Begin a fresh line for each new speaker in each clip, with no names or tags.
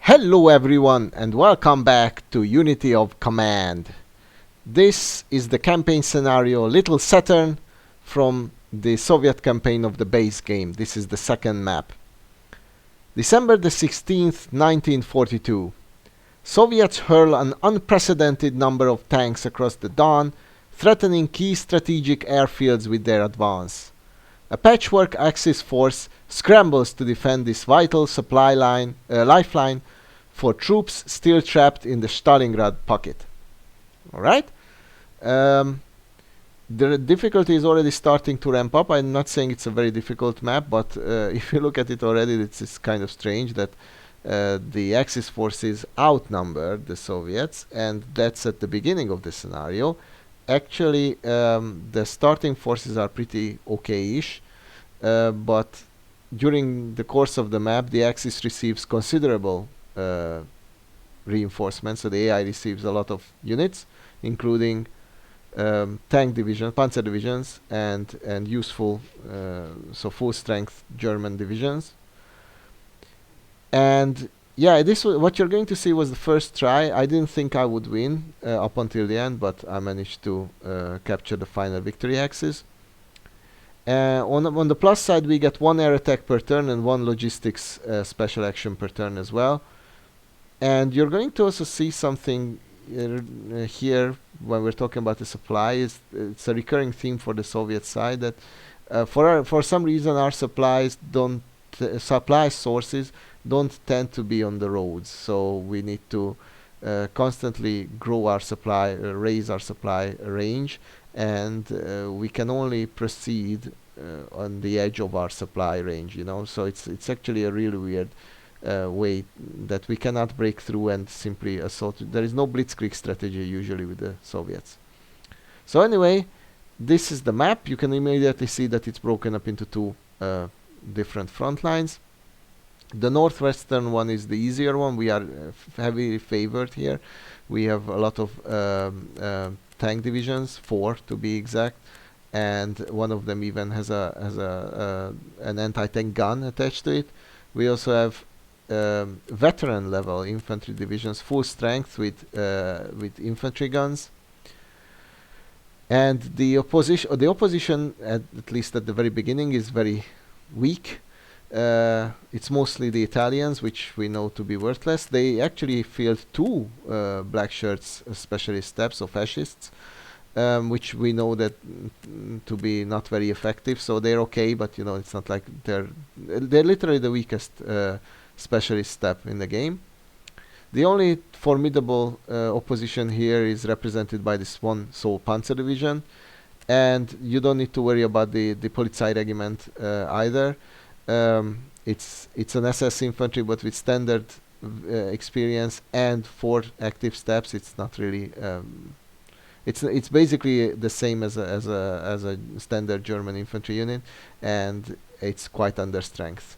Hello everyone and welcome back to Unity of Command. This is the campaign scenario Little Saturn from the Soviet campaign of the base game. This is the second map. December the 16th, 1942. Soviets hurl an unprecedented number of tanks across the Don, threatening key strategic airfields with their advance. A patchwork Axis force scrambles to defend this vital lifeline for troops still trapped in the Stalingrad pocket. Alright? The difficulty is already starting to ramp up. I'm not saying it's a very difficult map, but if you look at it already, it's kind of strange that the Axis forces outnumber the Soviets, and that's at the beginning of the scenario. Actually, the starting forces are pretty okay-ish, but during the course of the map, the Axis receives considerable reinforcements. So the AI receives a lot of units, including tank divisions, panzer divisions, and useful, so full-strength German divisions. And yeah, what you're going to see was the first try. I didn't think I would win up until the end, but I managed to capture the final victory Axis. On the plus side, we get one air attack per turn and one logistics special action per turn as well. And you're going to also see something here when we're talking about the supply. It's a recurring theme for the Soviet side that for some reason our supply sources don't tend to be on the roads. So we need to constantly grow our supply, raise our supply range, and we can only proceed on the edge of our supply range, so it's actually a really weird way that we cannot break through and simply assault. There is no blitzkrieg strategy usually with the Soviets. So anyway, this is the map. You can immediately see that it's broken up into two different front lines. The northwestern one is the easier one. We are heavily favored here. We have a lot of tank divisions, 4 to be exact, and one of them even has an anti-tank gun attached to it. We also have veteran level infantry divisions, full strength with infantry guns. And the opposition at least at the very beginning is very weak. It's mostly the Italians, which we know to be worthless. They actually field 2 black shirts specialist steps of fascists, which we know that to be not very effective. So they're okay, but it's not like they're literally the weakest specialist step in the game. The only formidable opposition here is represented by this one sole panzer division, and you don't need to worry about the Polizei regiment either. It's an SS infantry, but with standard experience and 4 active steps. It's not really. It's basically the same as a standard German infantry unit, and it's quite under strength.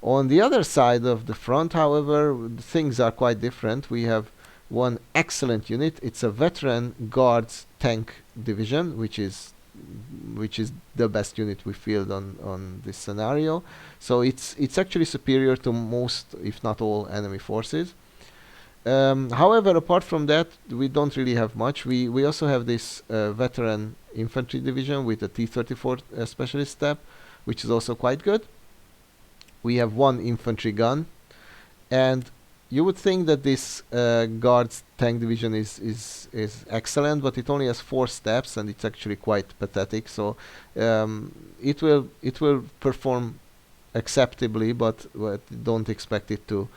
On the other side of the front, however, things are quite different. We have one excellent unit. It's a veteran guards tank division, which is the best unit we field on this scenario. So it's actually superior to most, if not all, enemy forces. However, apart from that, we don't really have much. We also have this veteran infantry division with a T-34 specialist step, which is also quite good. We have one infantry gun, and you would think that this guards tank division is excellent, but it only has 4 steps, and it's actually quite pathetic. So it will perform acceptably, but don't expect it to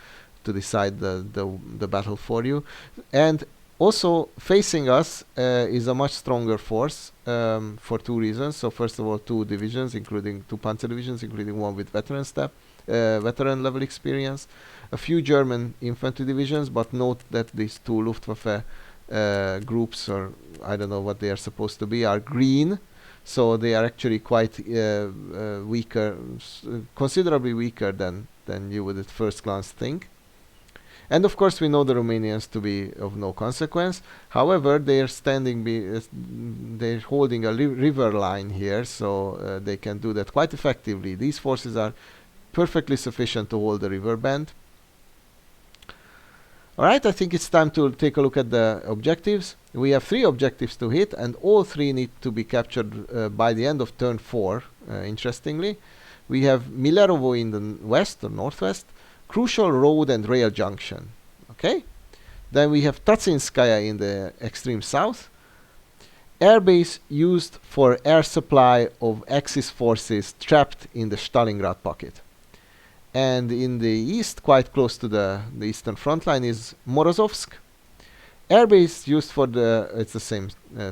decide the battle for you. And also facing us is a much stronger force for 2 reasons. So first of all, 2 divisions, including 2 panzer divisions, including one with veteran level experience, a few German infantry divisions, but note that these 2 Luftwaffe groups, or I don't know what they are supposed to be, are green, so they are actually quite weaker, considerably weaker than you would at first glance think. And of course we know the Romanians to be of no consequence. However, they are they're holding a river line here, so they can do that quite effectively. These forces are perfectly sufficient to hold the river bend. Alright, I think it's time to take a look at the objectives. We have 3 objectives to hit, and all 3 need to be captured by the end of turn 4, interestingly. We have Milerovo in the west or northwest, crucial road and rail junction. Okay? Then we have Tatsinskaya in the extreme south, airbase used for air supply of Axis forces trapped in the Stalingrad pocket. And in the east, quite close to the eastern front line, is Morozovsk. Airbase used for it's the same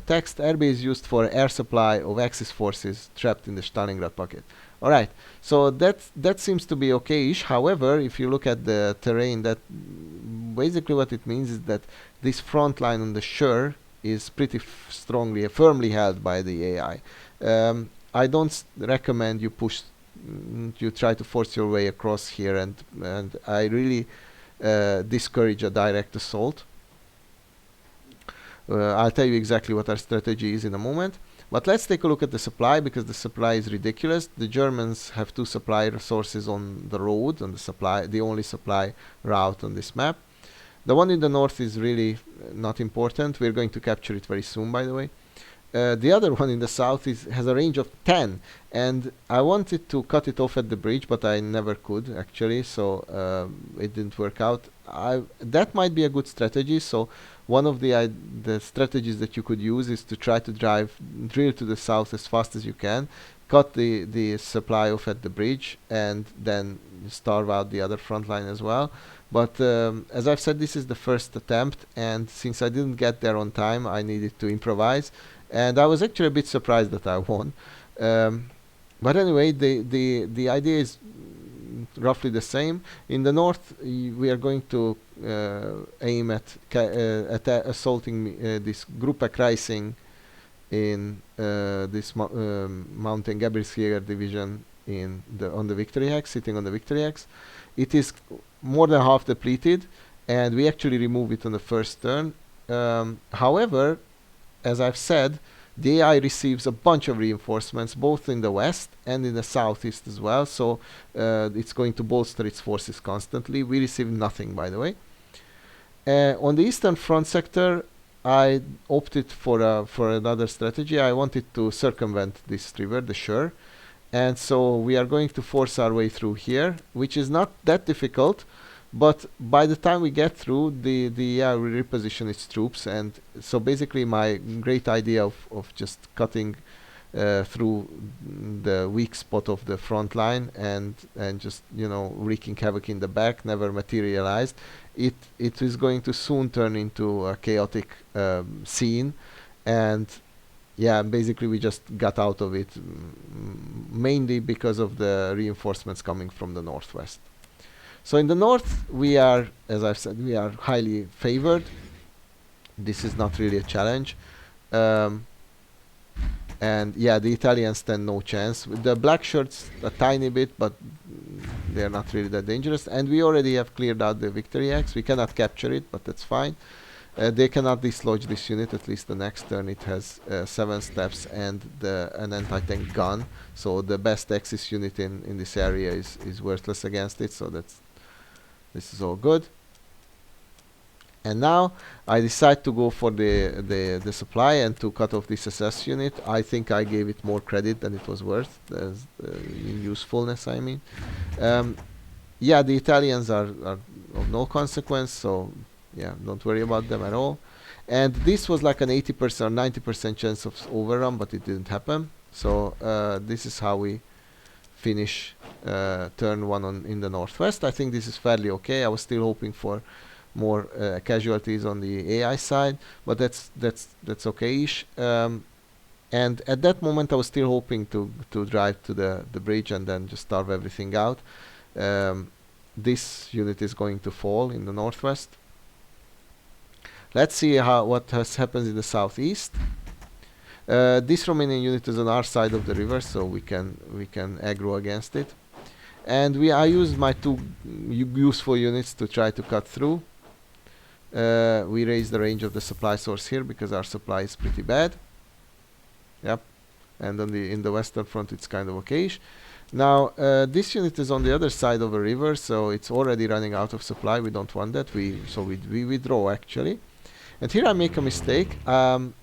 text, airbase used for air supply of Axis forces trapped in the Stalingrad pocket. Alright, so that seems to be okay-ish. However, if you look at the terrain, that basically what it means is that this front line on the shore is pretty firmly held by the AI. I don't recommend you you try to force your way across here, and I really discourage a direct assault. I'll tell you exactly what our strategy is in a moment. But let's take a look at the supply, because the supply is ridiculous. The Germans have 2 supply sources on the road, on the only supply route on this map. The one in the north is really not important. We're going to capture it very soon, by the way. The other one in the south has a range of 10, and I wanted to cut it off at the bridge, but I never could actually, so it didn't work out. That might be a good strategy. So one of the strategies that you could use is to try to drill to the south as fast as you can, cut the supply off at the bridge, and then starve out the other front line as well. But as I've said, this is the first attempt, and since I didn't get there on time, I needed to improvise. And I was actually a bit surprised that I won. But anyway, the idea is roughly the same. In the north, we are going to aim at assaulting this Gruppe Kreising in this Mountain Gebirgsjäger division on the victory hex, sitting on the victory hex. It is more than half depleted, and we actually remove it on the first turn. However, as I've said, the AI receives a bunch of reinforcements both in the west and in the southeast as well, so it's going to bolster its forces constantly. We receive nothing, by the way. On the eastern front sector, I opted for another strategy. I wanted to circumvent this river, the Shur, and so we are going to force our way through here, which is not that difficult. But by the time we get through, the AI will reposition its troops, and so basically my great idea of just cutting through the weak spot of the front line and just, you know, wreaking havoc in the back never materialized. It is going to soon turn into a chaotic scene, and yeah, basically we just got out of it mainly because of the reinforcements coming from the northwest. So in the north, we are, as I've said, we are highly favored. This is not really a challenge. And yeah, the Italians stand no chance. With the black shirts, a tiny bit, but they're not really that dangerous. And we already have cleared out the victory axe. We cannot capture it, but that's fine. They cannot dislodge this unit, at least the next turn. It has 7 steps and an anti-tank gun. So the best Axis unit in this area is worthless against it. So this is all good. And now I decide to go for the supply and to cut off this SS unit. I think I gave it more credit than it was worth, in usefulness, I mean. Yeah, the Italians are of no consequence, so yeah, don't worry about them at all. And this was like an 80% or 90% chance of overrun, but it didn't happen. So this is how we finish turn 1 in the northwest. I think this is fairly okay. I was still hoping for more casualties on the AI side, but that's okay-ish. And at that moment, I was still hoping to drive to the bridge and then just starve everything out. This unit is going to fall in the northwest. Let's see what happens in the southeast. This Romanian unit is on our side of the river, so we can aggro against it. And I used my 2 useful units to try to cut through. We raise the range of the supply source here because our supply is pretty bad. Yep. And in the western front it's kind of okayish. Now this unit is on the other side of a river, so it's already running out of supply. We don't want that. We withdraw actually. And here I make a mistake.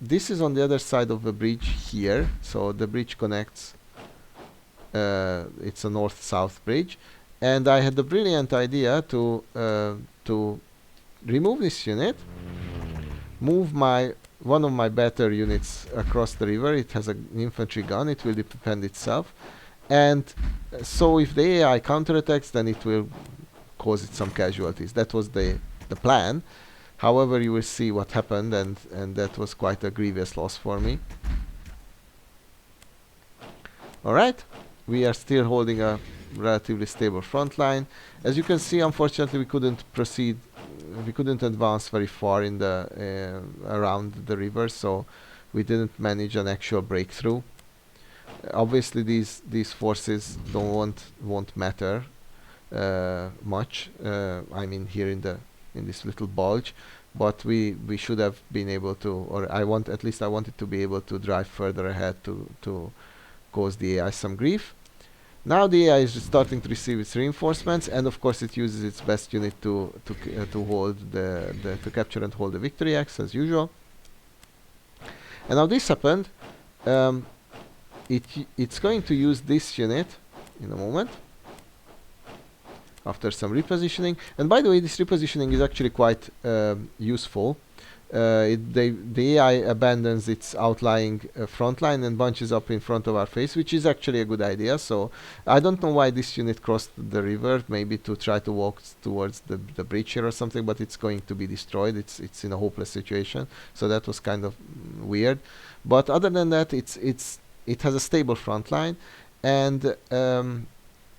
This is on the other side of the bridge here, so the bridge connects. It's a north-south bridge, and I had the brilliant idea to remove this unit, move one of my better units across the river. It has an infantry gun. It will defend itself, and so if the AI counterattacks, then it will cause it some casualties. That was the plan. However, you will see what happened, and that was quite a grievous loss for me. Alright, we are still holding a relatively stable front line. As you can see, unfortunately, we couldn't proceed, we couldn't advance very far in the around the river, so we didn't manage an actual breakthrough. Obviously, these forces won't matter much. I mean, here in this little bulge, but we should have been able to, or I wanted to be able to drive further ahead to cause the AI some grief. Now the AI is starting to receive its reinforcements, and of course it uses its best unit to hold to capture and hold the victory axe as usual. And now this happened. It's going to use this unit in a moment, after some repositioning. And by the way, this repositioning is actually quite useful. The AI abandons its outlying front line and bunches up in front of our face, which is actually a good idea. So I don't know why this unit crossed the river, maybe to try to walk towards the bridge here or something, but it's going to be destroyed. It's in a hopeless situation. So that was kind of weird. But other than that, it has a stable front line, and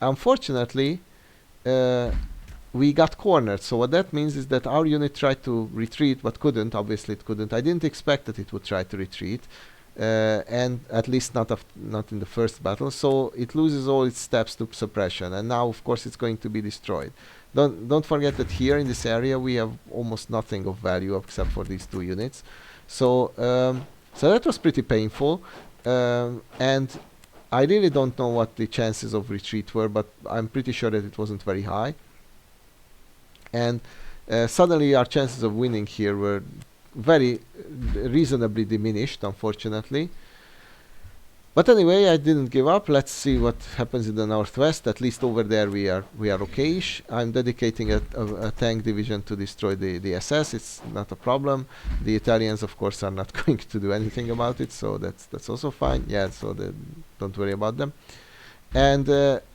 unfortunately, we got cornered. So what that means is that our unit tried to retreat, but couldn't. Obviously, it couldn't. I didn't expect that it would try to retreat, and at least not in the first battle. So it loses all its steps to suppression, and now, of course, it's going to be destroyed. Don't forget that here in this area we have almost nothing of value except for these two units. So so that was pretty painful, and I really don't know what the chances of retreat were, but I'm pretty sure that it wasn't very high. And suddenly our chances of winning here were very reasonably diminished, unfortunately. But anyway, I didn't give up. Let's see what happens in the northwest. At least over there we are okayish. I'm dedicating a tank division to destroy the SS. It's not a problem. The Italians, of course, are not going to do anything about it, so that's also fine. Yeah, so don't worry about them. And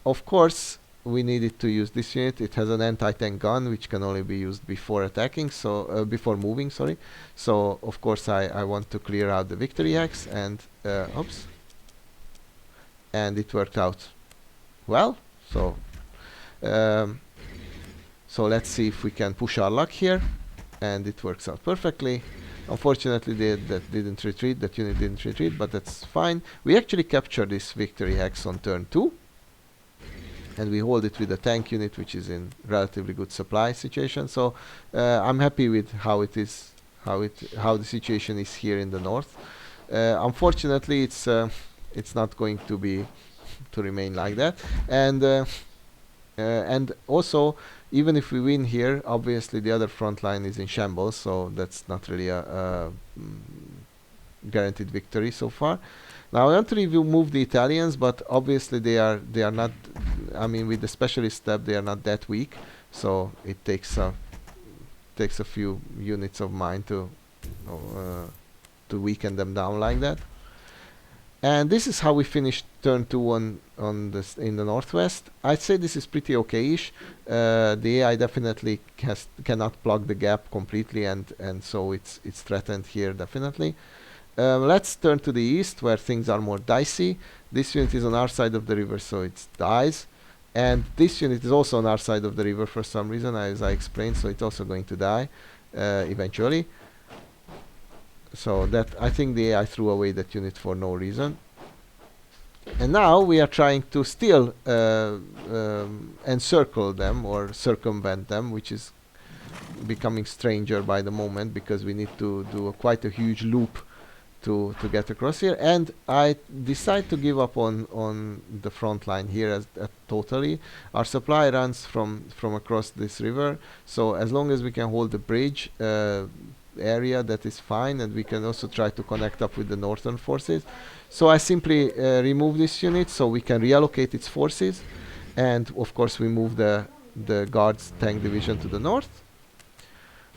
of course, we needed to use this unit. It has an anti-tank gun, which can only be used before attacking, so before moving. Sorry. So of course, I want to clear out the victory axe, and oops. And it worked out well. So so let's see if we can push our luck here, and it works out perfectly. Unfortunately, that unit didn't retreat, but that's fine. We actually captured this victory axe on turn 2, and we hold it with a tank unit, which is in relatively good supply situation. So I'm happy with how the situation is here in the north. Unfortunately, it's not going to remain like that, and also, even if we win here, obviously the other front line is in shambles, so that's not really a guaranteed victory so far. Now I want to remove the Italians, but obviously they are not. I mean, with the specialist step, they are not that weak, so it takes a few units of mine to weaken them down like that. And this is how we finished turn 2 in the northwest. I'd say this is pretty okay-ish. The AI definitely cannot plug the gap completely, and so it's threatened here definitely. Let's turn to the east, where things are more dicey. This unit is on our side of the river, so it dies. And this unit is also on our side of the river for some reason, as I explained, so it's also going to die eventually. So that, I think the AI threw away that unit for no reason. And now we are trying to still encircle them or circumvent them, which is becoming stranger by the moment, because we need to do quite a huge loop to get across here, and I decide to give up on the front line here totally. Our supply runs from across this river, so as long as we can hold the bridge area, that is fine, and we can also try to connect up with the northern forces. So I simply remove this unit so we can reallocate its forces, and of course we move the guards tank division to the north.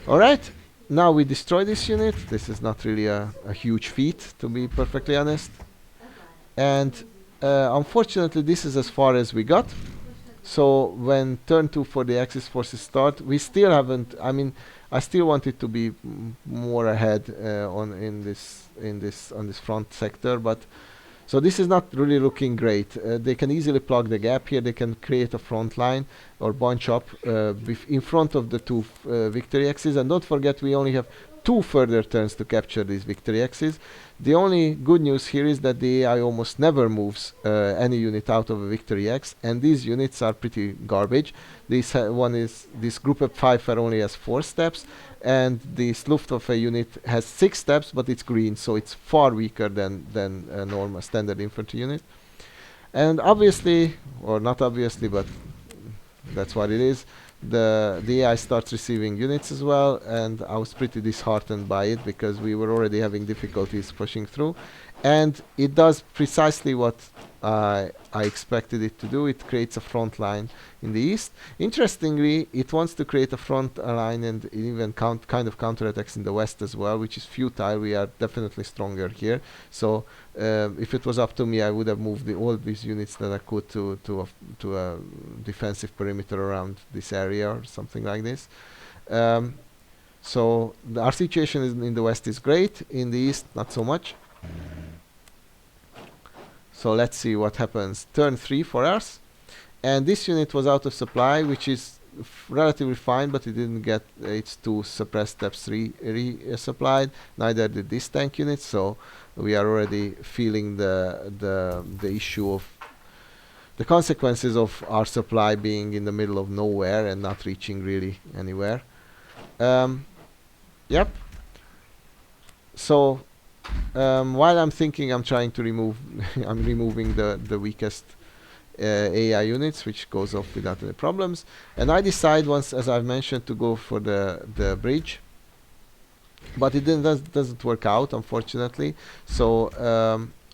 All right. Now we destroy this unit. This is not really a huge feat, to be perfectly honest. And unfortunately, this is as far as we got. So when turn 2 for the Axis forces start, we still haven't. I mean, I still wanted to be more ahead on this front sector, but so this is not really looking great. They can easily plug the gap here. They can create a front line or bunch up in front of the two victory axes. And don't forget, we only have 2 further turns to capture these victory axes. The only good news here is that the AI almost never moves any unit out of a victory axe, and these units are pretty garbage. This group of 5 only has 4 steps, and this Luftwaffe unit has 6 steps, but it's green, so it's far weaker than a normal standard infantry unit. And obviously, or not obviously, but that's what it is, the AI starts receiving units as well, and I was pretty disheartened by it because we were already having difficulties pushing through, and it does precisely what I expected it to do. It creates a front line in the east. Interestingly, it wants to create a front line and even kind of counterattacks in the west as well, which is futile. We are definitely stronger here. So if it was up to me, I would have moved all these units that I could to a defensive perimeter around this area or something like this. So our situation in the west is great. In the east, not so much. So let's see what happens. Turn 3 for us, and this unit was out of supply, which is relatively fine, but it didn't get its 2 suppressed steps resupplied. Neither did this tank unit, so we are already feeling the issue of the consequences of our supply being in the middle of nowhere and not reaching really anywhere. Yep. So while I'm thinking, I'm trying to I'm removing the weakest AI units, which goes off without any problems. And I decide once, as I've mentioned, to go for the bridge. But it doesn't work out, unfortunately. So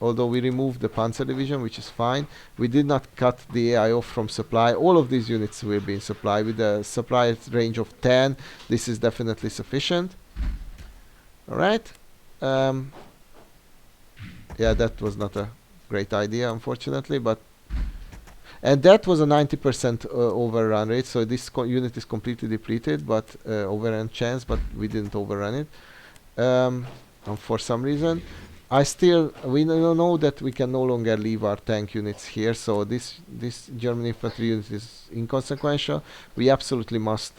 although we removed the Panzer division, which is fine, we did not cut the AI off from supply. All of these units will be in supply. With a supply range of 10, this is definitely sufficient. All right. Yeah, that was not a great idea, unfortunately, and that was a 90% overrun rate, so this unit is completely depleted, but overrun chance, but we didn't overrun it. And for some reason, we know that we can no longer leave our tank units here, so this German infantry unit is inconsequential. We absolutely must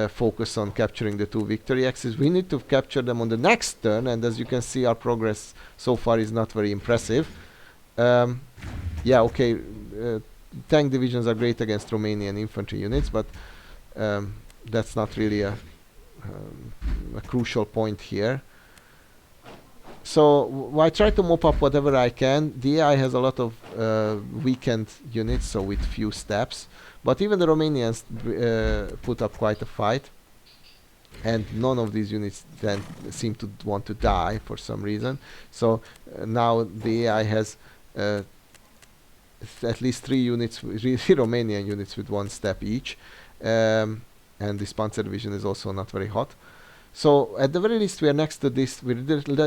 focus on capturing the 2 victory axes. We need to capture them on the next turn, and as you can see, our progress so far is not very impressive. Yeah, okay, tank divisions are great against Romanian infantry units, but that's not really a crucial point here. So I try to mop up whatever I can. The AI has a lot of weakened units, so with few steps. But even the Romanians put up quite a fight, and none of these units then seem to want to die for some reason. So now the AI has at least 3 units, Romanian units with 1 step each, and this Panzer division is also not very hot. So at the very least, we are next to this. We're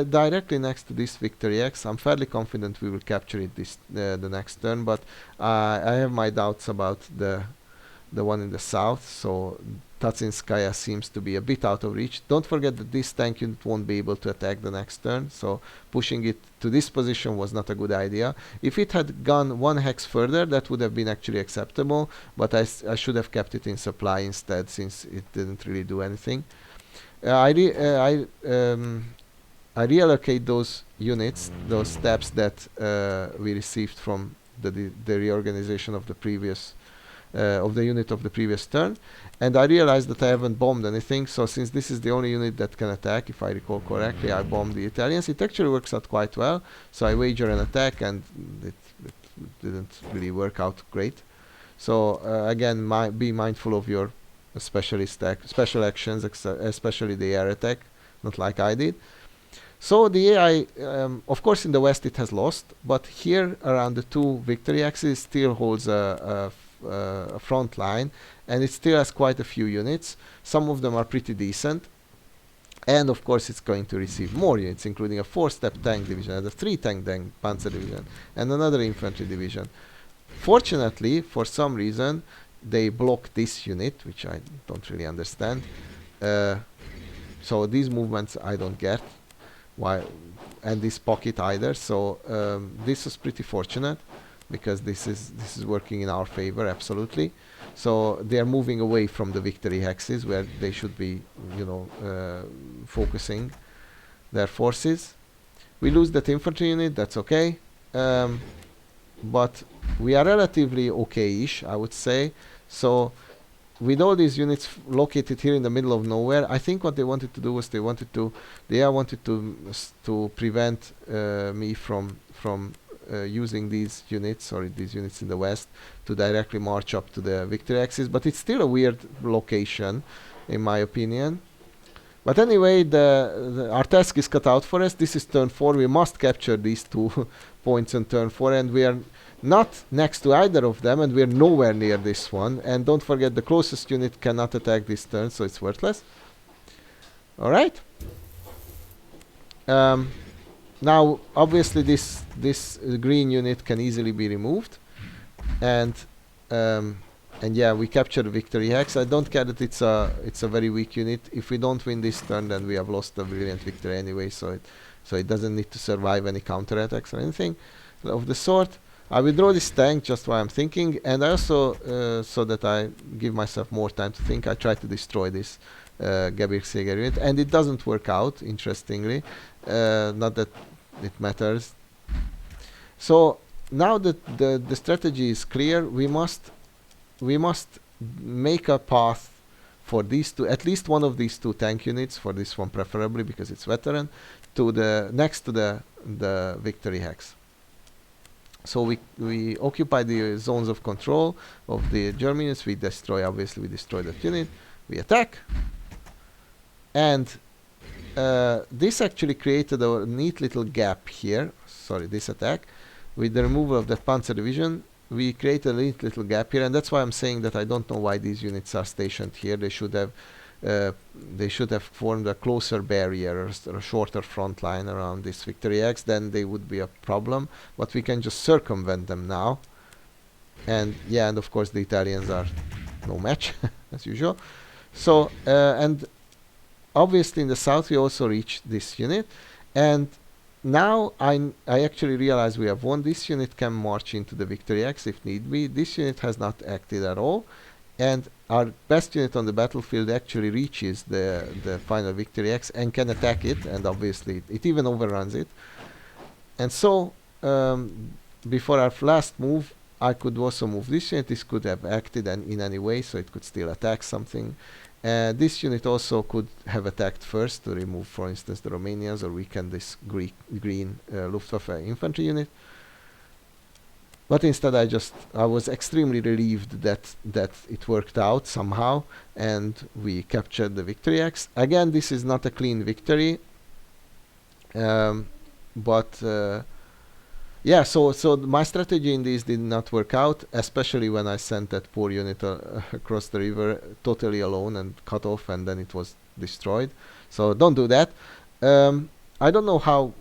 directly next to this victory X. I'm fairly confident we will capture it the next turn, but I have my doubts about the one in the south. So Tatsinskaya seems to be a bit out of reach. Don't forget that this tank unit won't be able to attack the next turn, so pushing it to this position was not a good idea. If it had gone 1 hex further, that would have been actually acceptable, but I should have kept it in supply instead, since it didn't really do anything. I reallocate those units, those steps that we received from the reorganization of the previous of the unit of the previous turn. And I realized that I haven't bombed anything, so since this is the only unit that can attack, if I recall correctly, I bombed the Italians. It actually works out quite well, so I wager an attack, and it didn't really work out great. So again, be mindful of your special actions, especially the air attack, not like I did. So the AI, of course, in the west it has lost, but here around the two victory axes still holds a front line, and it still has quite a few units. Some of them are pretty decent, and of course it's going to receive more units, including a 4-step tank division and a 3-tank panzer division and another infantry division. Fortunately, for some reason, they block this unit, which I don't really understand. So these movements I don't get. Why? And this pocket either. So this is pretty fortunate, because this is working in our favor absolutely. So they are moving away from the victory axis where they should be, focusing their forces. We lose that infantry unit. That's okay. But we are relatively okay-ish, I would say. So with all these units located here in the middle of nowhere, I think what they wanted to do was they wanted to prevent me from using these units, or these units in the west, to directly march up to the victory axis. But it's still a weird location, in my opinion. But anyway, our task is cut out for us. This is turn 4. We must capture these 2 points on turn 4, and we are not next to either of them, and we are nowhere near this one. And don't forget, the closest unit cannot attack this turn, so it's worthless. All right. Now, obviously, this green unit can easily be removed, and yeah, we capture the victory hex. I don't care that it's a very weak unit. If we don't win this turn, then we have lost a brilliant victory anyway. So it doesn't need to survive any counterattacks or anything of the sort. I withdraw this tank just while I'm thinking, and I also, so that I give myself more time to think, I try to destroy this Gebirgsjäger unit, and it doesn't work out, interestingly. Not that it matters. So now that the strategy is clear, we must make a path for these two, at least one of these 2 tank units, for this one preferably because it's veteran, to the next to the victory hex. So we occupy the zones of control of the German units. We destroy that unit. We attack, and this actually created a neat little gap here. Sorry, this attack, with the removal of that panzer division, we created a neat little gap here, and that's why I'm saying that I don't know why these units are stationed here. They should have formed a closer barrier, or a shorter front line around this victory axe. Then they would be a problem, but we can just circumvent them now. And yeah, and of course the Italians are no match as usual. So and obviously in the south we also reached this unit, and now I actually realize we have won. This unit can march into the victory axe if need be. This unit has not acted at all, and our best unit on the battlefield actually reaches the final victory axe and can attack it, and obviously it even overruns it. And so before our last move, I could also move this unit. This could have acted in any way, so it could still attack something. This unit also could have attacked first to remove, for instance, the Romanians, or weaken this green Luftwaffe infantry unit. But instead, I was extremely relieved that it worked out somehow, and we captured the victory axe. Again, this is not a clean victory, but yeah. So my strategy in this did not work out, especially when I sent that poor unit across the river totally alone and cut off, and then it was destroyed. So don't do that. I don't know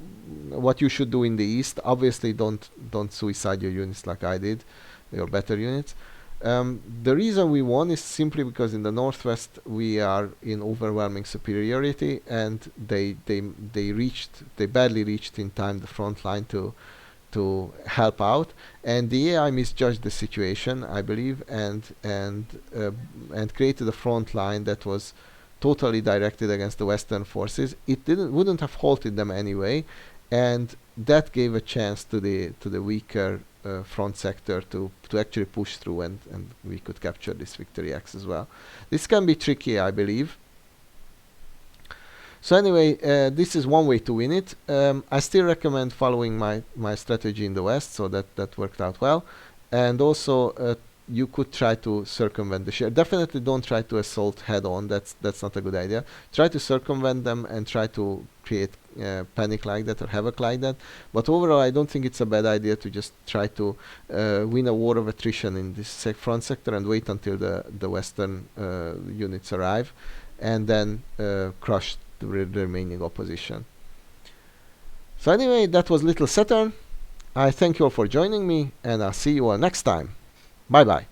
what you should do in the east. Obviously, don't suicide your units like I did, your better units. The reason we won is simply because in the northwest we are in overwhelming superiority, and they badly reached in time the front line to help out, and the AI misjudged the situation, I believe, and created a front line that was totally directed against the Western forces. It wouldn't have halted them anyway, and that gave a chance to the weaker front sector to actually push through, and we could capture this victory X as well. This can be tricky, I believe. So anyway, this is one way to win it. I still recommend following my strategy in the West, so that worked out well. And also, you could try to circumvent the share. Definitely don't try to assault head on. That's not a good idea. Try to circumvent them and try to create panic like that or havoc like that. But overall, I don't think it's a bad idea to just try to win a war of attrition in this front sector and wait until the Western units arrive, and then crush the remaining opposition. So anyway, that was Little Saturn. I thank you all for joining me, and I'll see you all next time. Bye bye.